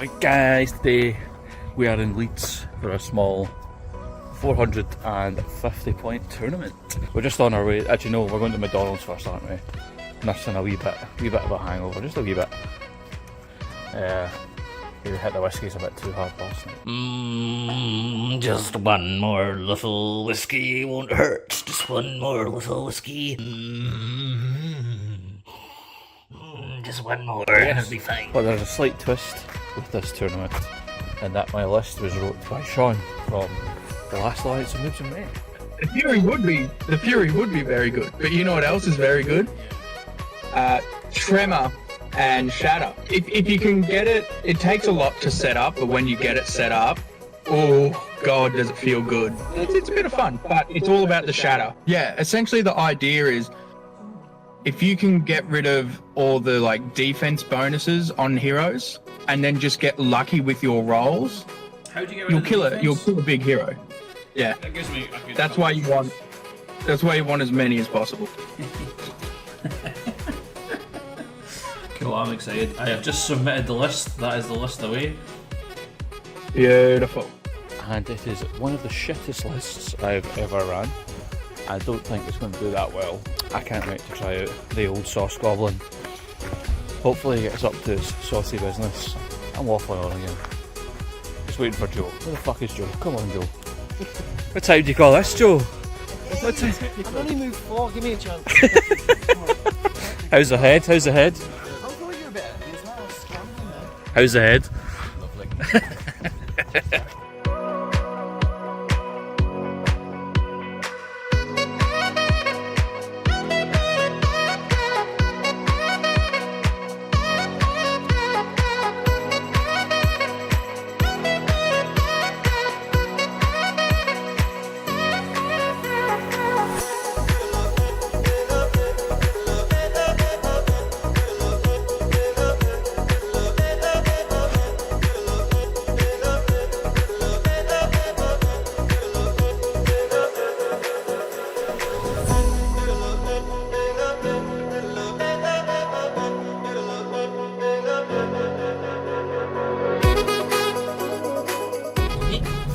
Right guys, today we are in Leeds for a small 450 point tournament. We're just on our way. Actually no, we're going to McDonald's first, aren't we? Nursing a wee bit of a hangover, just a wee bit. We hit the whiskies a bit too hard last night. Just one more little whiskey won't hurt. Just one more little whiskey. Just one more, it'll be fine. But there's a slight twist with this tournament, and that my list was wrote by Sean from the last Alliance of Noobs and Men. The Fury would be very good, but you know what else is very good? Tremor and Shatter. If you can get it, it takes a lot to set up, but when you get it set up, oh god, does it feel good. It's a bit of fun, but it's all about the Shatter. Yeah, essentially the idea is if you can get rid of all the like defense bonuses on heroes and then just get lucky with your rolls, How do you get you'll kill it. You'll kill a big hero. Yeah. That gives me a good That's why you want as many as possible. Cool, I'm excited. I have just submitted the list. That is the list away. Beautiful. And it is one of the shittest lists I've ever ran. I don't think it's going to do that well. I can't wait to try out the old sauce goblin. Hopefully he gets up to his saucy business. I'm waffling on again. Just waiting for Joe. Where the fuck is Joe? Come on, Joe. What time do you call this, Joe? What time? I've only moved 4, give me a chance. How's the head? How's the head? I'll throw you a bit. It's not scrambling there. How's the head? Lovely.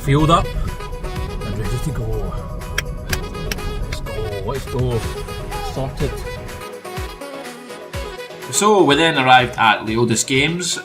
Fueled up and ready to go. Let's go. Sorted. So we then arrived at Leodis Games,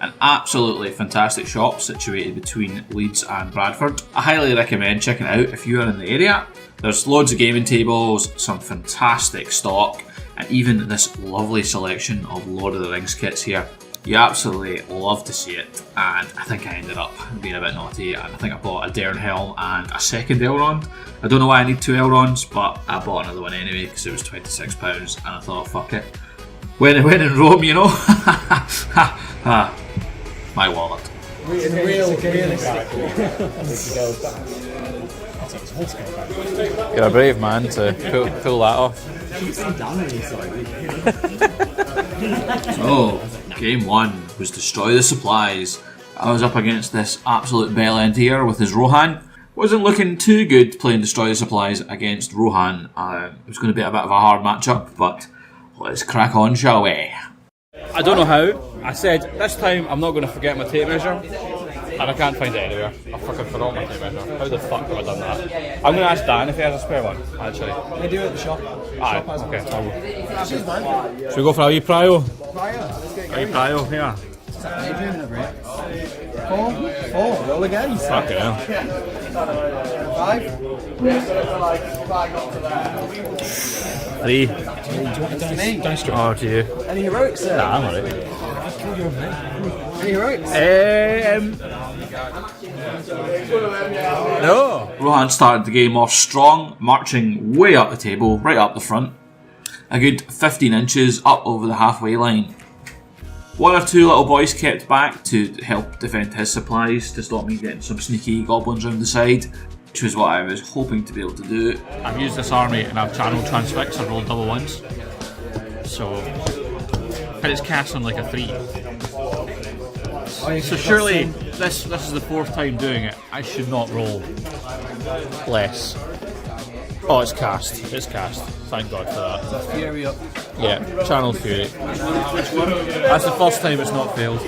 an absolutely fantastic shop situated between Leeds and Bradford. I highly recommend checking it out if you are in the area. There's loads of gaming tables, some fantastic stock, and even this lovely selection of Lord of the Rings kits here. You absolutely love to see it, and I think I ended up being a bit naughty, and I think I bought a Dairn helm and a second Elrond. I don't know why I need 2 Elronds, but I bought another one anyway because it was £26 and I thought fuck it. When in Rome, you know. My wallet. You're a brave man to pull that off. So, game 1 was Destroy the Supplies. I was up against this absolute bellend here with his Rohan. Wasn't looking too good playing Destroy the Supplies against Rohan. It was going to be a bit of a hard matchup, but let's crack on, shall we? I don't know how. I said this time I'm not going to forget my tape measure, and I can't find it anywhere. I fucking forgot my tape measure. How the fuck have I done that? I'm going to ask Dan if he has a spare one, actually. They do it at the shop. Aye, okay. Should we go for a wee prio? A wee prio, here. What are you doing over here? 4, roll again. Fuck it, 5. 3. Do you want to dice me? Oh, to you. Any heroics there? Nah, I'm alright. Any heroics? No. Rohan started the game off strong, marching way up the table, right up the front. A good 15 inches up over the halfway line. 1 or 2 little boys kept back to help defend his supplies to stop me getting some sneaky goblins around the side, which was what I was hoping to be able to do. I've used this army and I've channeled transfix, I've rolled double 1s. So, but it's cast on like a 3. So surely this is the 4th time doing it. I should not roll less. Oh, it's cast. It's cast. Thank God for that. Is that Fury up? Yeah, channel Fury. Which one? That's the first time it's not failed.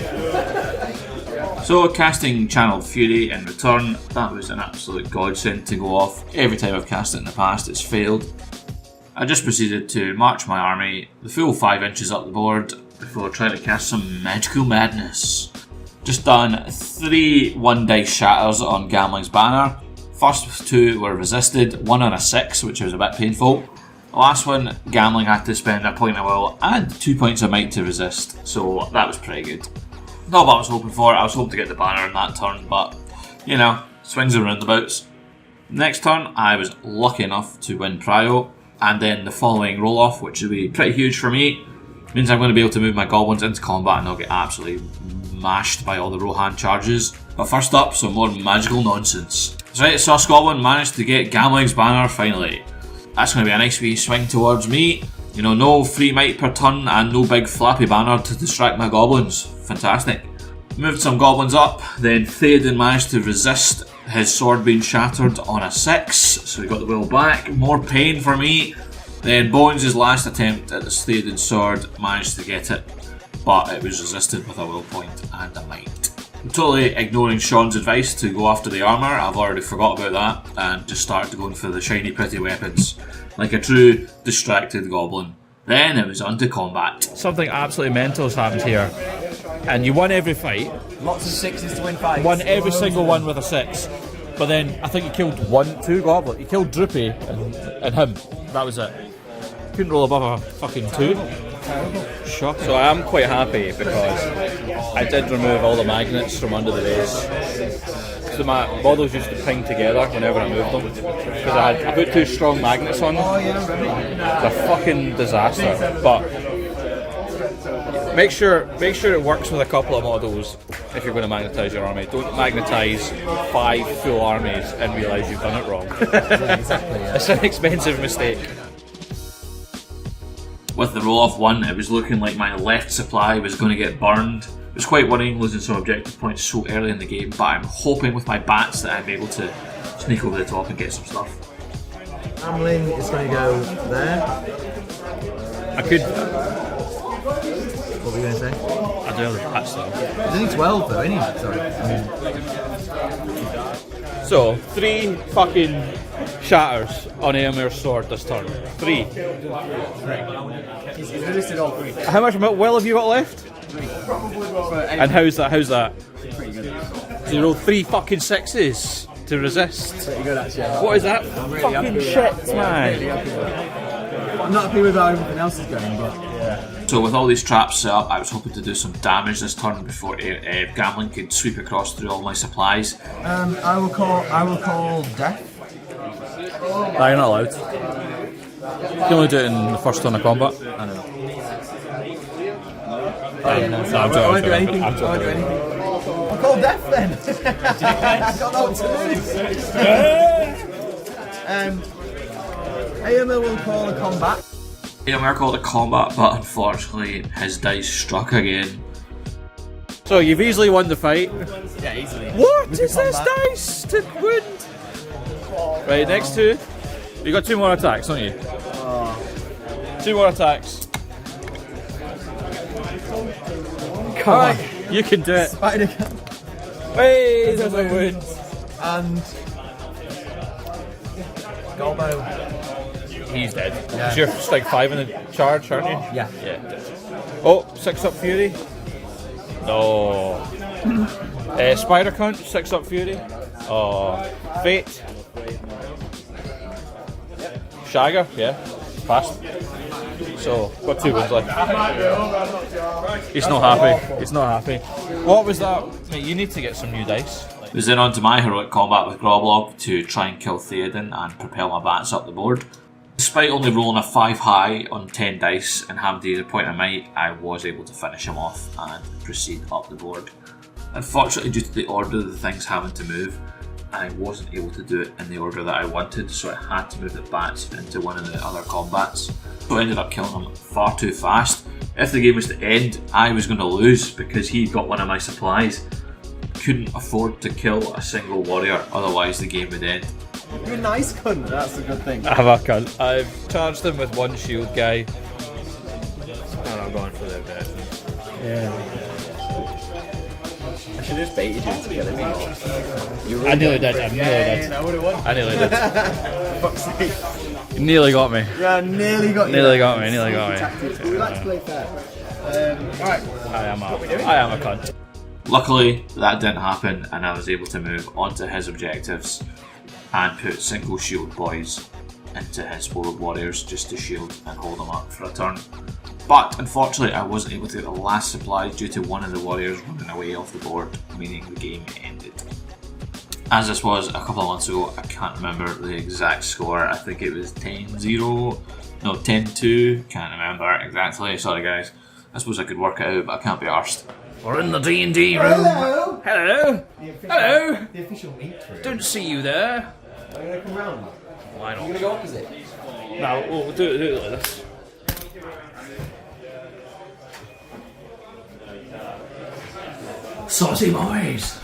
So casting Channeled Fury in return, that was an absolute godsend to go off. Every time I've cast it in the past it's failed. I just proceeded to march my army the full 5 inches up the board before trying to cast some magical madness. Just done 3 1-dice shatters on Gambling's banner. First 2 were resisted, 1 on a 6, which was a bit painful. The last one, Gambling had to spend a point of will and 2 points of might to resist, so that was pretty good. Not what I was hoping for. I was hoping to get the banner in that turn, but you know, swings and roundabouts. Next turn, I was lucky enough to win Prio, and then the following roll off, which will be pretty huge for me, means I'm going to be able to move my goblins into combat and they'll get absolutely mashed by all the Rohan charges. But first up, some more magical nonsense. That's right, Sus Goblin managed to get Gambling's banner finally. That's going to be a nice wee swing towards me. You know, no free might per turn and no big flappy banner to distract my goblins. Fantastic. Moved some goblins up, then Theoden managed to resist his sword being shattered on a 6, so he got the will back. More pain for me. Then Bones' last attempt at the Theoden sword managed to get it, but it was resisted with a will point and a might. I'm totally ignoring Sean's advice to go after the armour. I've already forgot about that and just started going for the shiny pretty weapons, like a true distracted goblin. Then it was on to combat. Something absolutely mental has happened here. And you won every fight. Lots of 6s to win fights. Won every single one with a 6. But then I think you killed 2 goblins. You killed Droopy and him. That was it. Couldn't roll above a fucking 2. Shocking. So I am quite happy because I did remove all the magnets from under the base. So my models used to ping together whenever I moved them. Because I put 2 strong magnets on them. It's a fucking disaster. But make sure it works with a couple of models if you're going to magnetise your army. Don't magnetise 5 full armies and realise you've done it wrong. Exactly, yeah. It's an expensive mistake. With the roll off 1, it was looking like my left supply was going to get burned. It was quite worrying losing some objective points so early in the game, but I'm hoping with my bats that I'm able to sneak over the top and get some stuff. Gambling is going to go there. I could. What were you going to say? I do have the patch though. He's only 12 though, isn't he? Sorry. So, 3 fucking shatters on Eomer's sword this turn. 3. He's resisted all 3. How much will have you got left? 3. And how's that? Pretty good. So you roll 3 fucking 6s to resist. Pretty good actually. What is that really fucking happy with shit, that. man? Really happy with that. I'm not happy with how everything else is going, but yeah. So with all these traps set up, I was hoping to do some damage this turn before Gambling could sweep across through all my supplies. I will call death. No, you're not allowed. You can only do it in the first turn of combat. I know. I'm I won't do anything. I'll call death then. I've got no what to do. AML will call a combat. Eomer called a combat, but unfortunately his dice struck again. So you've easily won the fight. Yeah, easily. What With is the this combat. dice to win? Right, next 2. You got 2 more attacks, don't you? 2 more attacks. Come on, you can do it. Spider Hey, there's a win. and Golbo. He's dead. Yeah. You're like 5 in the charge, aren't you? Yeah. Yeah. Oh, 6 up Fury. No. Spider Cunt, 6 up Fury. Oh. Fate. Shagger, yeah. Passed. So, got 2 wins left. He's not happy. He's not happy. What was that? Mate, you need to get some new dice. It was then on to my heroic combat with Groblog to try and kill Theoden and propel my bats up the board. Despite only rolling a 5 high on 10 dice and having to use a point of might, I was able to finish him off and proceed up the board. Unfortunately, due to the order of the things having to move, I wasn't able to do it in the order that I wanted, so I had to move the bats into one of the other combats. So I ended up killing him far too fast. If the game was to end, I was going to lose because he got one of my supplies. Couldn't afford to kill a single warrior, otherwise the game would end. You're a nice cunt, that's a good thing. I have a cunt. I've charged him with 1 shield guy. And I'm going for the death. Yeah. A should have just baited you into killing me. I nearly did. I nearly did. Fuck's sake. You nearly got me. Yeah, nearly got you. Nearly got me. We like to play fair. Alright. I am a cunt. Luckily, that didn't happen, and I was able to move on to his objectives and put single shield boys into his world warriors just to shield and hold them up for a turn. But unfortunately, I wasn't able to get the last supplies due to one of the warriors running away off the board, meaning the game ended. As this was a couple of months ago, I can't remember the exact score. I think it was 10-0, no 10-2, can't remember exactly. Sorry guys, I suppose I could work it out, but I can't be arsed. We're in the D&D room. Hello! Hello. Hello. The official meet room. Don't see you there. Are you going to come round? Why You're not? going to go opposite? No, we'll do it like this. Saucy boys.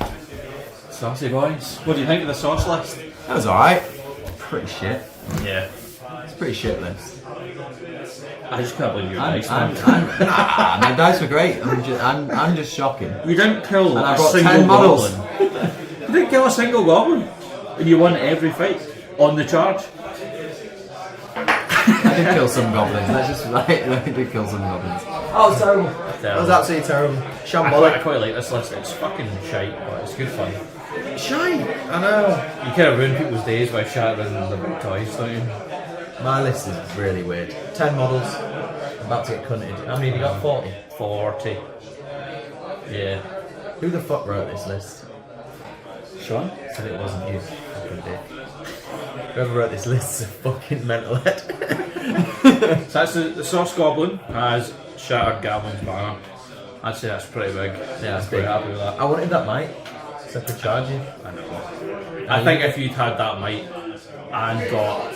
Saucy boys. What do you think of the sauce list? That was alright. Pretty shit. Yeah. It's a pretty shit list. I just can't believe you're My dice were great. I'm just shocking. You didn't kill And I a brought single 10 models. goblin. You didn't kill a single goblin. And you won every fight on the charge. I did kill some goblins. That's just right. I did kill some goblins. Oh, it was terrible. That was absolutely terrible. I Shambolic. quite like this list. It's fucking shite, but it's good fun. Shite. I know. You kind of ruin people's days by shattering the big toys, don't you? My list is really weird. 10 models. I'm about to get cunted. How many have you got? 40? 40. Yeah. Who the fuck wrote this list? Sean? Said it wasn't you. Fucking dick. Whoever wrote this list is a fucking mental head. So that's the Sauce Goblin has Shattered Goblin's banner. I'd say that's pretty big. Yeah, it's Pretty big. happy with that. I wanted that might. Separate charging. I know. I think if you'd had that might and got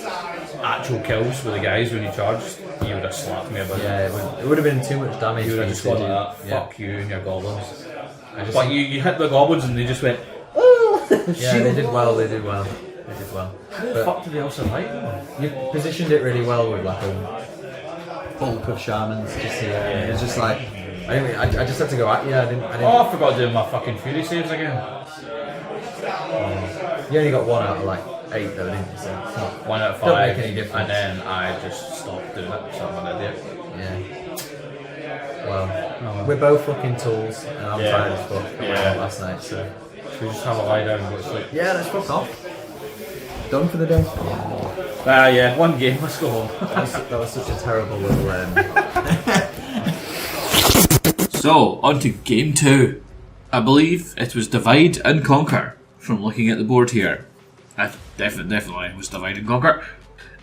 actual kills with the guys when you charged, you would have slapped me about Yeah, it would have been too much damage. You would have for just to gone do. like that. Yeah. Fuck you and your goblins. I just But you hit the goblins and they just went, yeah, they did well. They did well. how the fuck did they also like them? You positioned it really well with like a bulk of shamans just here. It was just like I just had to go at you. I didn't. Oh, I forgot doing my fucking fury saves again. You only got 1 out of like 8 though, didn't you? So it's not, 1 out of Don't 5, make any difference. and then I just stopped doing it, so I'm an idiot. yeah. Well, we're both fucking tools, and I'm Yeah. tired as fuck. I went Yeah. out last night, so Should we just have a lie down and go to sleep? yeah, let's fuck off. Done for the day. Yeah, one game, let's go home. That was such a terrible little. So, on to game 2. I believe it was Divide and Conquer, from looking at the board here. I definitely was Divide and Conquer.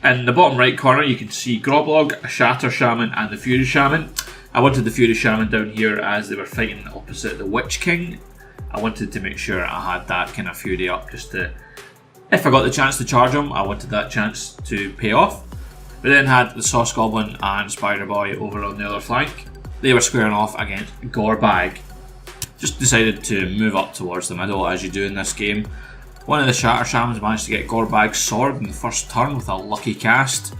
In the bottom right corner you can see Groblog, a Shatter Shaman and the Fury Shaman. I wanted the Fury Shaman down here as they were fighting opposite the Witch King. I wanted to make sure I had that kind of Fury up just to, if I got the chance to charge them, I wanted that chance to pay off. We then had the Sauce Goblin and Spider Boy over on the other flank. They were squaring off against Gorbag. Just decided to move up towards the middle as you do in this game. One of the Shatter Shamans managed to get Gorbag's sword in the first turn with a lucky cast.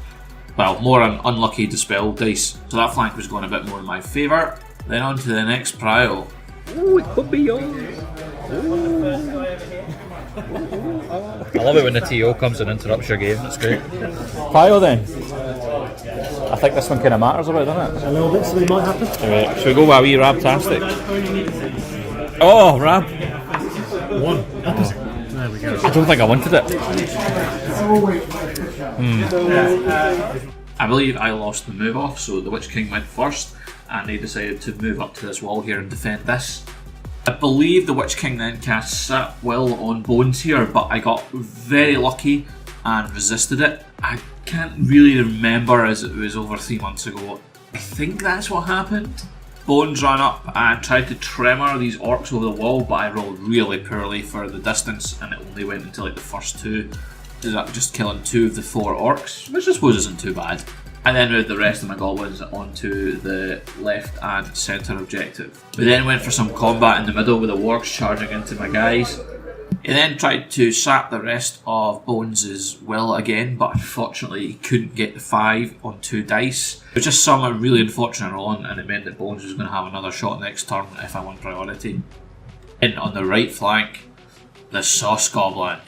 Well, more an unlucky dispel dice, so that flank was going a bit more in my favour. Then on to the next Prio. Ooh, it could be yours. I love it when the TO comes and interrupts your game, it's great. Pile then. I think this one kind of matters a bit, doesn't it? A little bit, something might happen. Right, should we go with a wee Rabtastic? Oh, Rab! One. Opposite. There we go. I don't think I wanted it. I believe I lost the move off, so the Witch King went first, and they decided to move up to this wall here and defend this. I believe the Witch King then cast Sat Will on Bones here, but I got very lucky and resisted it. I can't really remember as it was over 3 months ago. I think that's what happened. Bones ran up and tried to tremor these orcs over the wall, but I rolled really poorly for the distance and it only went until like the first 2. Just killing 2 of the 4 orcs, which I suppose isn't too bad. I then moved the rest of my goblins onto the left and centre objective. We then went for some combat in the middle with the wargs charging into my guys. He then tried to sap the rest of Bones' will again, but unfortunately he couldn't get the 5 on 2 dice. It was just some really unfortunate rolling, and it meant that Bones was going to have another shot next turn if I won priority. In on the right flank, the Sauce Goblin.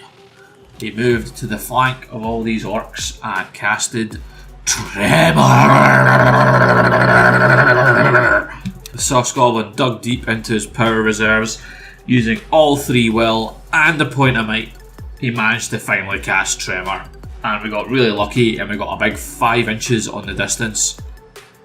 He moved to the flank of all these orcs and casted Tremor. The Sauce Goblin dug deep into his power reserves, using all 3 will and a point of might. He managed to finally cast Tremor, and we got really lucky and we got a big 5 inches on the distance,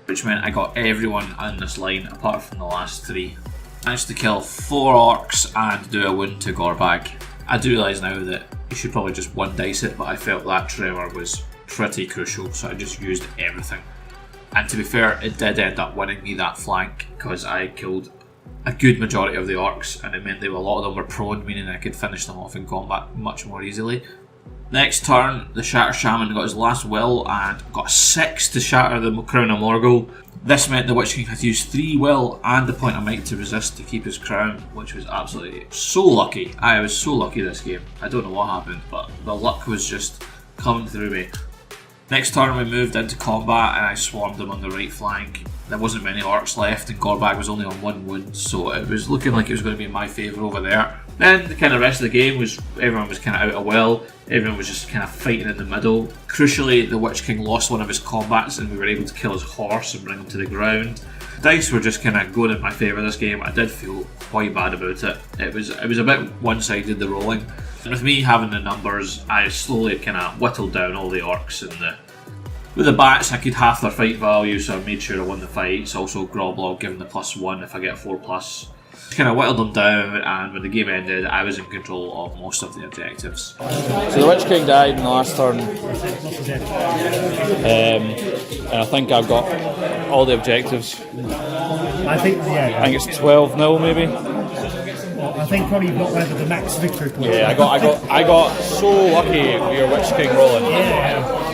which meant I got everyone on this line apart from the last 3. Managed to kill 4 orcs and do a wound to Gorbag. I do realise now that you should probably just 1-dice it, but I felt that Tremor was pretty crucial, so I just used everything. And to be fair, it did end up winning me that flank because I killed a good majority of the orcs, and it meant that a lot of them were prone, meaning I could finish them off in combat much more easily. Next turn, the Shatter Shaman got his last will and got 6 to shatter the Crown of Morgul. This meant the Witch King had to use 3 will and a point of might to resist to keep his crown, which was absolutely so lucky. I was so lucky this game. I don't know what happened, but the luck was just coming through me. Next turn we moved into combat and I swarmed them on the right flank. There wasn't many orcs left and Gorbag was only on 1 wound, so it was looking like it was going to be in my favour over there. Then the kind of rest of the game was everyone was kind of out of will, everyone was just kind of fighting in the middle. Crucially, the Witch King lost one of his combats and we were able to kill his horse and bring him to the ground. Dice were just kind of going in my favour this game. I did feel quite bad about it. It was a bit one-sided, the rolling. And with me having the numbers, I slowly kind of whittled down all the orcs and with the bats I could half their fight value, so I made sure I won the fights. Also Groblog giving the +1 if I get 4+. Kind of whittled them down, and when the game ended I was in control of most of the objectives. So the Witch King died in the last turn, and I think I've got all the objectives. I think it's 12-0 maybe. I think probably you've got whether the max victory point. Yeah, I got so lucky with your Witch King rolling. Yeah.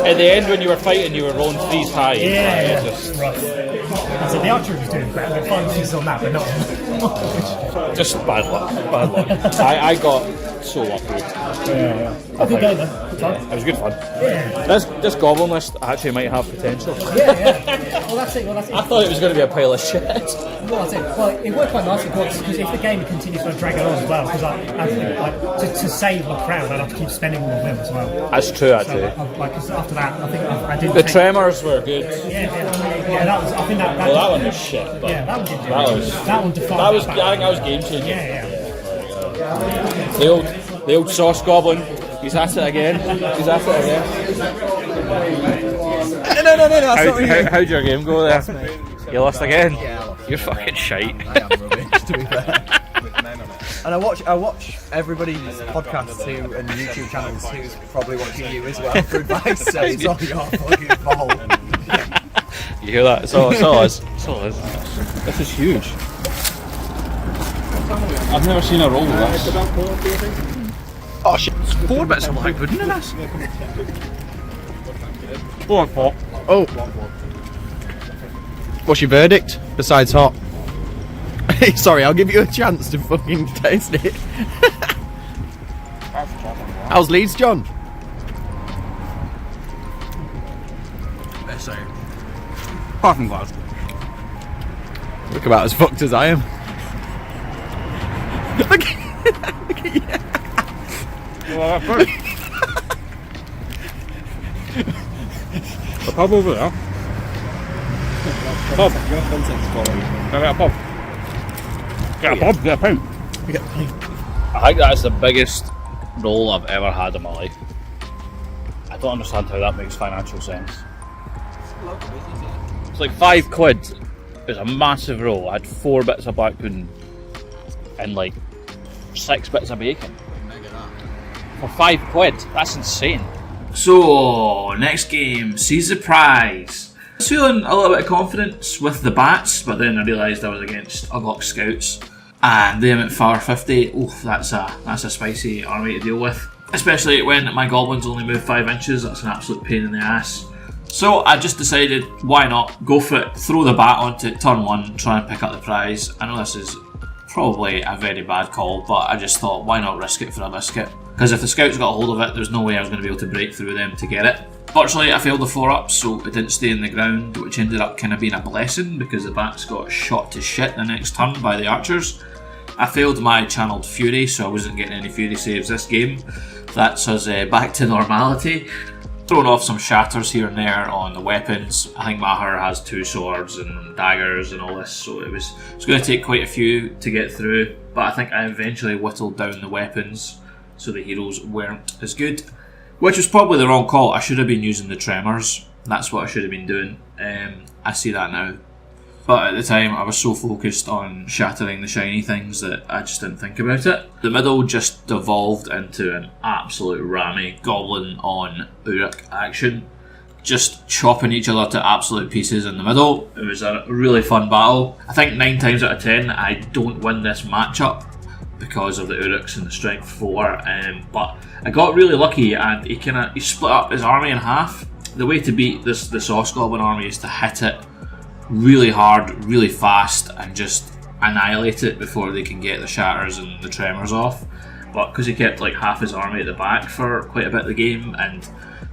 At the end when you were fighting, you were rolling 3s high. Yeah. Just Rough. So the archer was doing better. The bonuses on that, but not. Just bad luck. Bad luck. I got so lucky. Yeah. A good game though. Good time. It was good fun. Yeah. This goblin list actually might have potential. Yeah. Well, that's it. I thought it was going to be a pile of shit. Well, that's it. Well, it worked quite nicely because if the game continues to drag it on as well, because to save my crown, I'd have to keep spending all of them as well. That's true, actually. So, after that, I think I didn't. The tremors were good. Yeah. That was. I think that. Well, that one was shit. But yeah, that one did. That one defined. I think that was game changing. Yeah. The old sauce goblin. He's at it again. No, that's not you. How'd your game go there? You lost again? Yeah, I lost. You're fucking shite. I am rubbish, to be fair. And I watch everybody's podcasts too and YouTube channels who's probably watching you as well for advice, so it's all your fucking fault. You hear that? It's all us. This is huge. I've never seen a roll like this. Oh shit, 4 bits of black pudding in this. 4 and 4. Oh. What's your verdict besides hot? Sorry, I'll give you a chance to fucking taste it. How's Leeds, John? Apart from Glasgow. Look about as fucked as I am. Look at you. The pub over there. Pub. Can I get a pub? Get a pub, get a pint. I think that's the biggest roll I've ever had in my life. I don't understand how that makes financial sense. It's like £5. It's a massive roll. I had 4 bits of black pudding and like 6 bits of bacon. For £5, that's insane. So, next game, sees the prize. I was feeling a little bit of confidence with the bats, but then I realised I was against Uglock Scouts, and them at Far 50. Oof, that's a spicy army to deal with. Especially when my goblins only move 5 inches, that's an absolute pain in the ass. So I just decided, why not, go for it, throw the bat onto it, turn 1, try and pick up the prize. I know this is probably a very bad call, but I just thought, why not risk it for a biscuit? Because if the scouts got a hold of it, there's no way I was going to be able to break through them to get it. Fortunately, I failed the 4-up, so it didn't stay in the ground, which ended up kind of being a blessing because the bats got shot to shit the next turn by the archers. I failed my channeled Fury, so I wasn't getting any Fury saves this game. That's us back to normality. Thrown off some shatters here and there on the weapons. I think Maher has 2 swords and daggers and all this, so it was going to take quite a few to get through, but I think I eventually whittled down the weapons so the heroes weren't as good, which was probably the wrong call. I should have been using the tremors. That's what I should have been doing. I see that now. But at the time I was so focused on shattering the shiny things that I just didn't think about it. The middle just devolved into an absolute rammy goblin on Uruk action. Just chopping each other to absolute pieces in the middle. It was a really fun battle. I think 9 times out of 10 I don't win this matchup because of the Uruks and the strength 4, but I got really lucky and he split up his army in half. The way to beat the Sauce Goblin army is to hit it really hard, really fast, and just annihilate it before they can get the shatters and the tremors off. But because he kept like half his army at the back for quite a bit of the game, and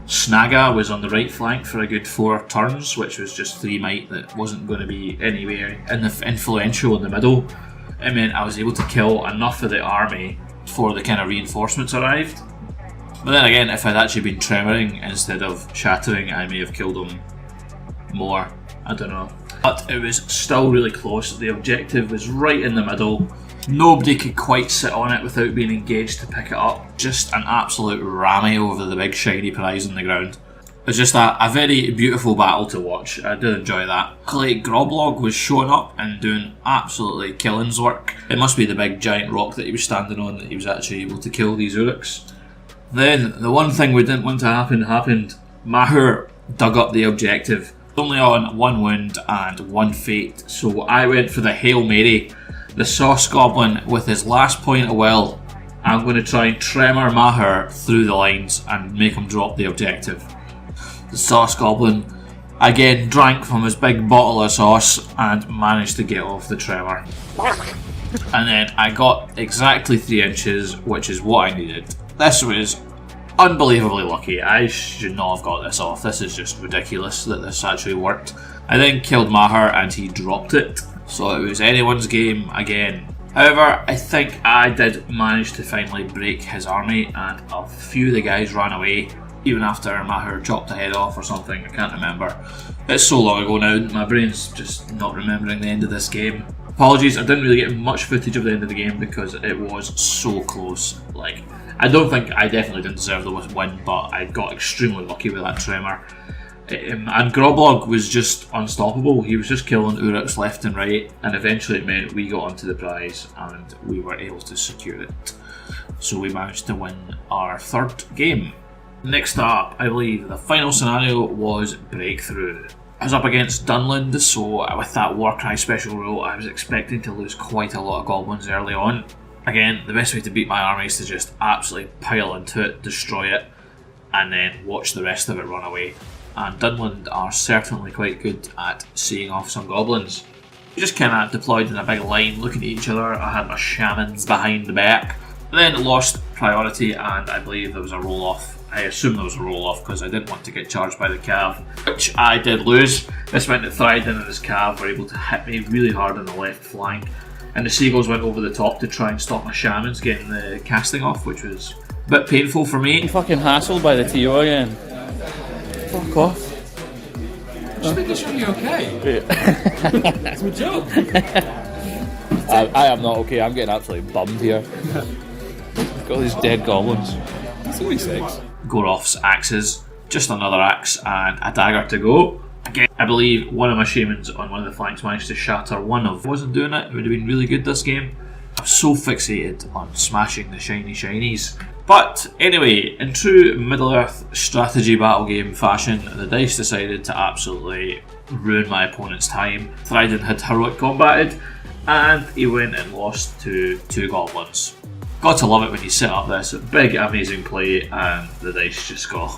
Snaga was on the right flank for a good 4 turns, which was just 3 might that wasn't going to be anywhere influential in the middle, it meant I was able to kill enough of the army before the kind of reinforcements arrived. But then again, if I'd actually been tremoring instead of shattering, I may have killed them more. I don't know. But it was still really close. The objective was right in the middle. Nobody could quite sit on it without being engaged to pick it up. Just an absolute rammy over the big shiny prize on the ground. It was just a very beautiful battle to watch. I did enjoy that. Clay Groblog was showing up and doing absolutely killing's work. It must be the big giant rock that he was standing on that he was actually able to kill these Uruks. Then, the one thing we didn't want to happen happened. Maher dug up the objective. Only on 1 wound and 1 fate, so I went for the Hail Mary. The Sauce Goblin with his last point of will. I'm going to try and tremor Maher through the lines and make him drop the objective. The Sauce Goblin again drank from his big bottle of sauce and managed to get off the tremor. And then I got exactly 3 inches, which is what I needed. This was unbelievably lucky. I should not have got this off. This is just ridiculous that this actually worked. I then killed Maher and he dropped it, so it was anyone's game again. However, I think I did manage to finally break his army and a few of the guys ran away, even after Maher chopped a head off or something. I can't remember. It's so long ago now, my brain's just not remembering the end of this game. Apologies, I didn't really get much footage of the end of the game because it was so close. Like, I don't think I definitely didn't deserve the win, but I got extremely lucky with that tremor. And Groblog was just unstoppable. He was just killing Uruks left and right, and eventually it meant we got onto the prize and we were able to secure it. So we managed to win our 3rd game. Next up, I believe the final scenario was Breakthrough. I was up against Dunland, so with that Warcry special rule, I was expecting to lose quite a lot of goblins early on. Again, the best way to beat my army is to just absolutely pile into it, destroy it, and then watch the rest of it run away. And Dunland are certainly quite good at seeing off some goblins. We just kind of deployed in a big line, looking at each other. I had my shamans behind the back. Then lost priority, and I believe there was a roll-off. I assume there was a roll-off because I didn't want to get charged by the cav, which I did lose. This meant that Thryden and his cav were able to hit me really hard on the left flank, and the seagulls went over the top to try and stop my shamans getting the casting off, which was a bit painful for me. I'm fucking hassled by the TO again. Fuck off. Just making sure you're okay. That's my job. I am not okay. I'm getting absolutely bummed here. Got these dead goblins. It's only 6. Gorof's axes, just another axe and a dagger to go. Again, I believe one of my shamans on one of the flanks managed to shatter one of. If I wasn't doing it, it would have been really good this game. I'm so fixated on smashing the shinies. But anyway, in true Middle-earth strategy battle game fashion, the dice decided to absolutely ruin my opponent's time. Thryden had heroic combated, and he went and lost to 2 goblins. Got to love it when you set up this big amazing play and the dice just go,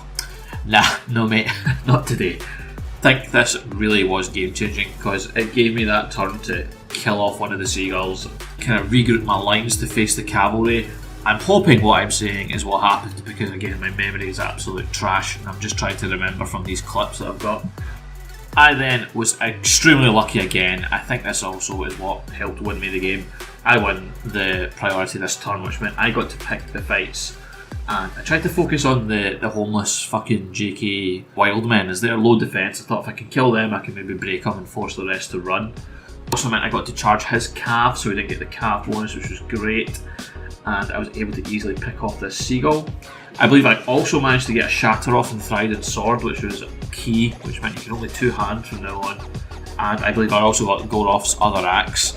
nah, no mate, not today. I think this really was game changing because it gave me that turn to kill off one of the seagulls, kind of regroup my lines to face the cavalry. I'm hoping what I'm saying is what happened because again my memory is absolute trash and I'm just trying to remember from these clips that I've got. I then was extremely lucky again. I think this also is what helped win me the game. I won the priority this turn, which meant I got to pick the fights. And I tried to focus on the homeless fucking JK Wildmen, as they're low defence. I thought if I can kill them, I can maybe break them and force the rest to run. Also meant I got to charge his cav, so he didn't get the cav bonus, which was great. And I was able to easily pick off this seagull. I believe I also managed to get a shatter off and Thriden sword, which was key, which meant you can only 2-hand from now on. And I believe I also got Gorof's other axe,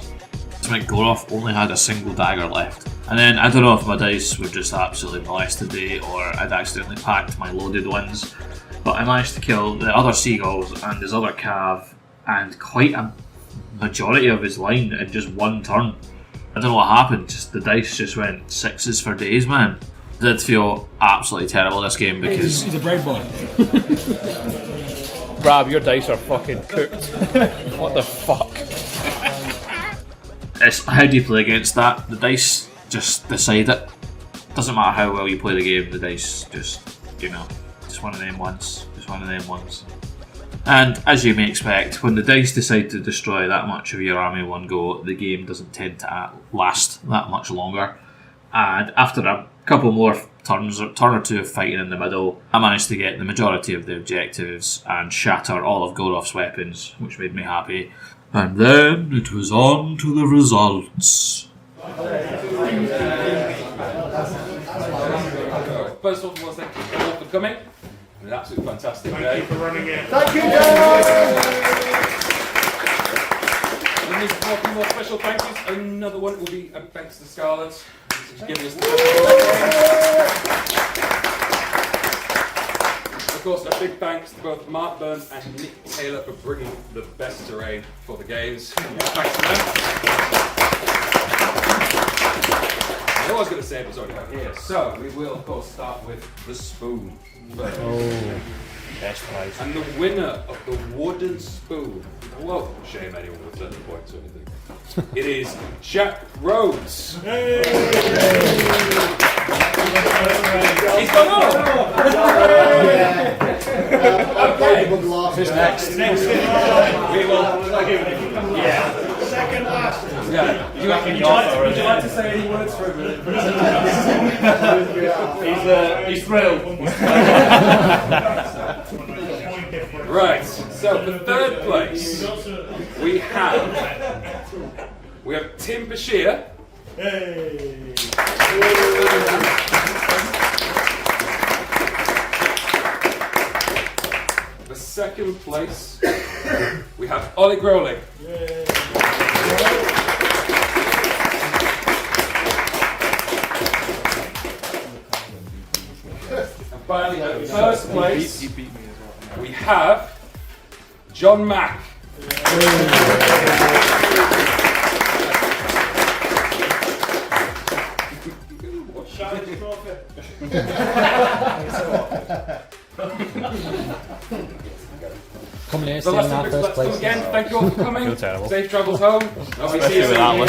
which meant Gorof only had a single dagger left. And then I don't know if my dice were just absolutely blessed today or I'd accidentally packed my loaded ones, but I managed to kill the other seagulls and his other cav and quite a majority of his line in just one turn. I don't know what happened, just the dice just went 6s for days, man. I did feel absolutely terrible this game because... He's a brave boy. Rab, your dice are fucking cooked. What the fuck? It's, how do you play against that? The dice just decide it. Doesn't matter how well you play the game, the dice just, you know, just one of them ones. Just one of them ones. And as you may expect, when the dice decide to destroy that much of your army in one go, the game doesn't tend to last that much longer. And after a couple more turns, or turn or two of fighting in the middle, I managed to get the majority of the objectives and shatter all of Gorof's weapons, which made me happy. And then it was on to the results. First of all, thank you all for coming. An absolutely fantastic day. Thank you for running it. Thank you, guys! And there's a few more special thank yous. Another one will be thanks to Scarlett for giving us the Of course, a big thanks to both Mark Burns and Nick Taylor for bringing the best terrain for the games. Thanks to them. I was going to say it was already out here. So, we will, of course, start with the spoon. Best prize. And the winner of the wooden spoon, well, shame anyone with 30 points or anything, it is Jack Rhodes. Hey. He's gone on! Okay. Who's next? We will. Yeah. Second last. Yeah. Would you like to say any words for him? He's thrilled. Right. So for third place, we have Tim Bashir. Hey. For second place, we have Ollie Growling. And finally, at first place, we have John Macc. Come here, So sitting in our first place. again, thank you all for coming. Feel terrible. Safe travels home. I'll see you soon.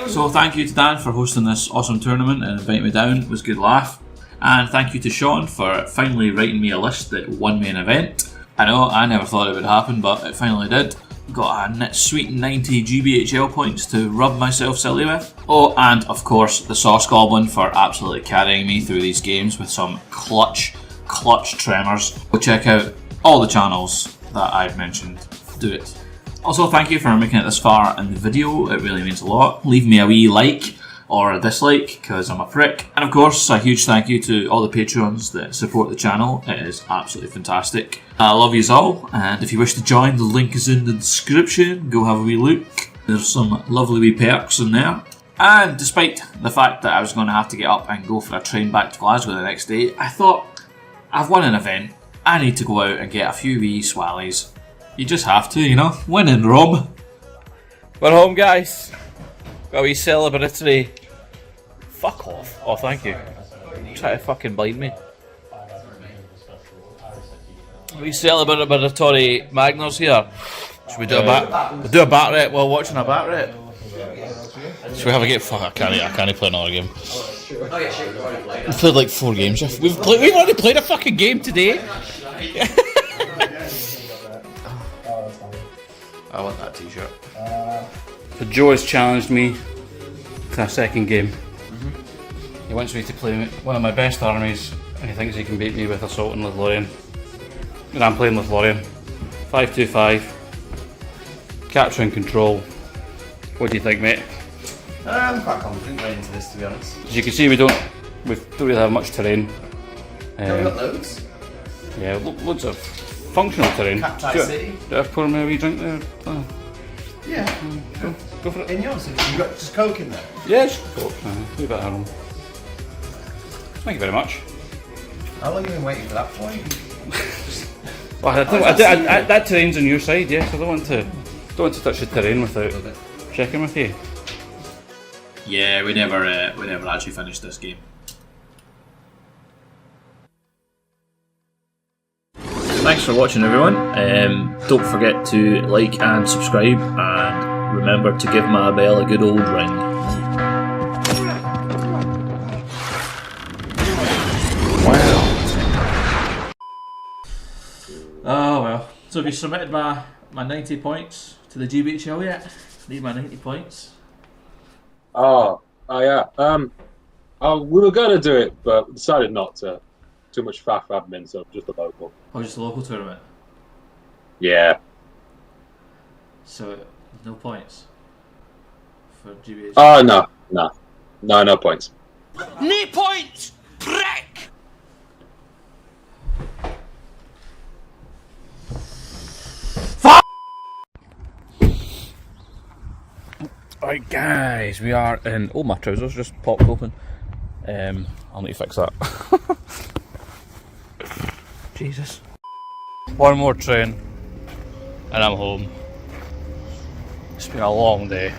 So thank you to Dan for hosting this awesome tournament and inviting me down. It was a good laugh. And thank you to Sean for finally writing me a list that won me an event. I know, I never thought it would happen, but it finally did. Got a sweet 90 GBHL points to rub myself silly with. Oh, and of course the Sauce Goblin for absolutely carrying me through these games with some clutch tremors. Go check out all the channels that I've mentioned. Do it. Also, thank you for making it this far in the video. It really means a lot. Leave me a wee like or a dislike because I'm a prick. And of course, a huge thank you to all the Patreons that support the channel. It is absolutely fantastic. I love yous all, and if you wish to join, the link is in the description. Go have a wee look. There's some lovely wee perks in there. And despite the fact that I was going to have to get up and go for a train back to Glasgow the next day, I thought, I've won an event. I need to go out and get a few wee swallies. You just have to, you know. Win in Rome. We're home, guys. Got a wee celebratory. Fuck off. Oh, thank you. Try to fucking blind me. A wee celebratory Magners here. Should we do a bat rep while watching a bat rep? Should we have a game? Fuck, I can't play another game. We've played like 4 games. We've already played a fucking game today. I want that t-shirt. So Joe has challenged me to a second game. He wants me to play one of my best armies, and he thinks he can beat me with Assault and Lothlorien. And I'm playing Lothlorien. 5-2-5. Capture and control. What do you think, mate? I'm quite confident going into this, to be honest. As you can see, we don't really have much terrain. Have we got loads? Yeah, loads of functional terrain. Cacti City. Do I pour me a wee drink there? Oh. Yeah. Go for it. In yours, you got just Coke in there? Yeah, just Coke. A bit of rum. Thank you very much. How long have you been waiting for that for? Well, that terrain's on your side, yes. I don't want to touch the terrain without checking with you. Yeah, we never actually finished this game. Thanks for watching, everyone. Don't forget to like and subscribe, and remember to give my bell a good old ring. Oh well. So have you submitted my 90 points to the GBHL yet? Need my 90 points. Oh yeah. We were gonna do it, but decided not to. Too much faff admin, so just a local. Oh, just a local tournament? Yeah. So, no points for GBHL? Oh, no points. No points, prick! Right, guys, we are in. Oh, my trousers just popped open. I'll need to fix that. Jesus. One more train, and I'm home. It's been a long day.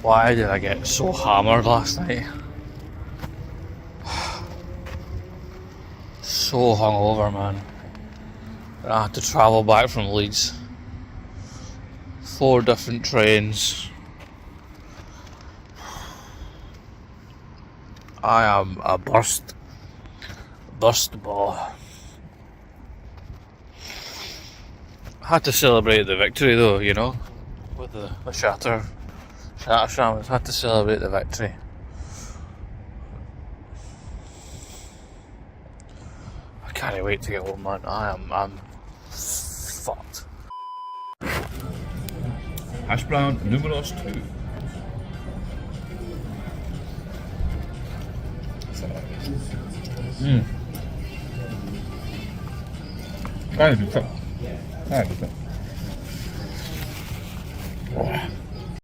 Why did I get so hammered last night? So hungover, man. I had to travel back from Leeds. 4 different trains. I am a burst ball. Had to celebrate the victory though, you know, with the shatter shams. Had to celebrate the victory. I can't wait to get home, man. I'm fucked. Hash brown numeros 2. Kind of good.